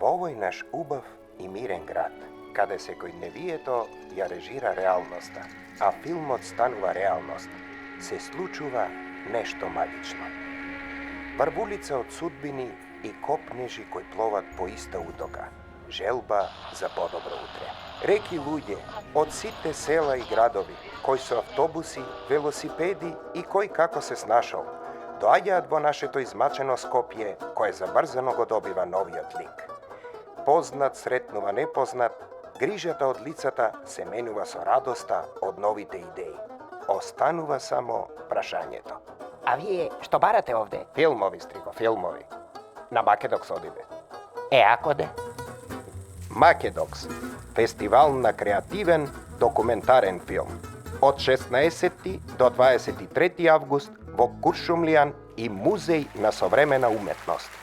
Во овој наш убав и мирен град, каде секој дневието ја режира реалноста, а филмот станува реалност, се случува нешто магично. Врвулица од судбини и копнежи кои пловат по иста утока. Желба за подобро утре. Реки луѓе од сите села и градови, кои со автобуси, велосипеди и кој како се снашол, доаѓаат во нашето измачено Скопје, кое забрзано го добива новиот лик. Познат сретнува непознат, грижата од лицата се менува со радоста од новите идеи. Останува само прашањето. А вие што барате овде? Филмови, Стриго, филмови. На Македокс одиме. Ако де? Македокс, фестивал на креативен документарен филм. Од 16 до 23 август во Куршумлијан и Музеј на современа уметност.